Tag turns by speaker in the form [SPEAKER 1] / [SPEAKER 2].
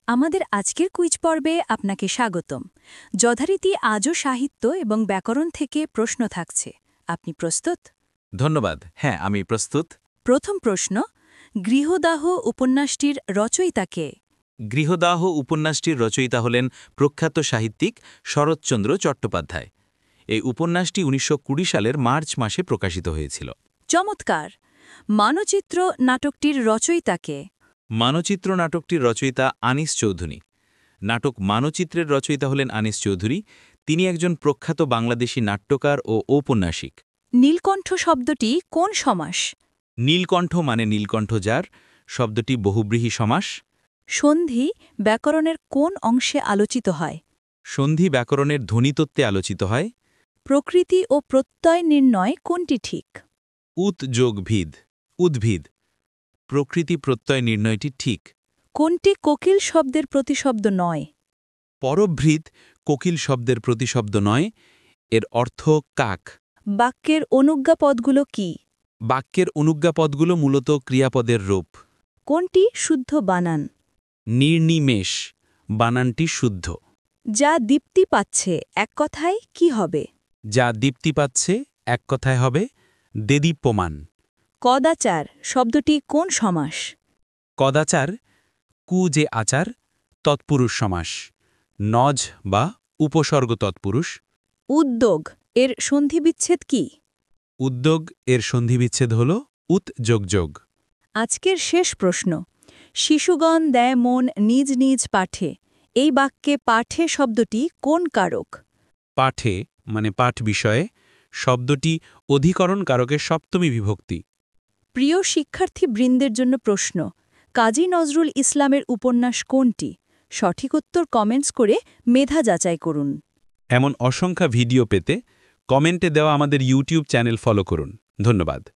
[SPEAKER 1] আমাদের আজকের কুইজ পর্বে আপনাকে স্বাগতম। যথারীতি আজও সাহিত্য এবং ব্যাকরণ থেকে প্রশ্ন থাকছে। আপনি প্রস্তুত?
[SPEAKER 2] ধন্যবাদ। হ্যাঁ, আমি প্রস্তুত।
[SPEAKER 1] প্রথম প্রশ্ন, গৃহদাহ উপন্যাসটির রচয়িতা কে?
[SPEAKER 2] গৃহদাহ উপন্যাসটির রচয়িতা হলেন প্রখ্যাত সাহিত্যিক শরৎচন্দ্র চট্টোপাধ্যায়। এই উপন্যাসটি ১৯২০ সালের মার্চ মাসে প্রকাশিত হয়েছিল।
[SPEAKER 1] চমৎকার। মানচিত্র নাটকটির রচয়িতা কে?
[SPEAKER 2] মানচিত্র নাটকটির রচয়িতা আনিস চৌধুরী। নাটক মানচিত্রের রচয়িতা হলেন আনিস চৌধুরী। তিনি একজন প্রখ্যাত বাংলাদেশী নাট্যকার ও ঔপন্যাসিক।
[SPEAKER 1] নীলকণ্ঠ শব্দটি কোন সমাস?
[SPEAKER 2] নীলকণ্ঠ মানে নীলকণ্ঠ যার, শব্দটি বহুব্রীহি সমাস।
[SPEAKER 1] সন্ধি ব্যাকরণের কোন অংশে আলোচিত হয়?
[SPEAKER 2] সন্ধি ব্যাকরণের ধ্বনিতত্ত্বে আলোচিত হয়।
[SPEAKER 1] প্রকৃতি ও প্রত্যয় নির্ণয় কোনটি ঠিক?
[SPEAKER 2] উত যোগ ভিদ, উদ্ভিদ। প্রকৃতি প্রত্যয় নির্ণয়টি ঠিক।
[SPEAKER 1] কোনটি কোকিল শব্দের প্রতিশব্দ নয়?
[SPEAKER 2] পরভৃৎ কোকিল শব্দের প্রতিশব্দ নয়, এর অর্থ কাক।
[SPEAKER 1] বাক্যের অনুজ্ঞাপদগুলো কি?
[SPEAKER 2] বাক্যের অনুজ্ঞাপদগুলো মূলত ক্রিয়াপদের রূপ।
[SPEAKER 1] কোনটি শুদ্ধ বানান?
[SPEAKER 2] নির্নিমেষ, বানানটি শুদ্ধ।
[SPEAKER 1] যা দীপ্তি পাচ্ছে এক কথায় কি হবে?
[SPEAKER 2] যা দীপ্তি পাচ্ছে এক কথায় হবে দেদীপ্যমান।
[SPEAKER 1] কদাচার শব্দটি কোন সমাস?
[SPEAKER 2] কদাচার কু যে আচার, তৎপুরুষ সমাস। নজ বা উপসর্গ তৎপুরুষ।
[SPEAKER 1] উদ্যোগ এর সন্ধিবিচ্ছেদ কি?
[SPEAKER 2] উদ্যোগ এর সন্ধিবিচ্ছেদ হল উত যোগ যোগ।
[SPEAKER 1] আজকের শেষ প্রশ্ন, শিশুগণ দেয় মন নিজ নিজ পাঠে, এই বাক্যে পাঠে শব্দটি কোন কারক?
[SPEAKER 2] পাঠে মানে পাঠ বিষয়ে, শব্দটি অধিকরণ কারকের সপ্তমী বিভক্তি।
[SPEAKER 1] প্রিয় শিক্ষার্থী বৃন্দের জন্য প্রশ্ন, কাজী নজরুল ইসলামের উপন্যাস কোনটি? সঠিক উত্তর কমেন্টস করে মেধা যাচাই করুন।
[SPEAKER 2] এমন অসংখ্য ভিডিও পেতে কমেন্টে দেওয়া আমাদের ইউটিউব চ্যানেল ফলো করুন। ধন্যবাদ।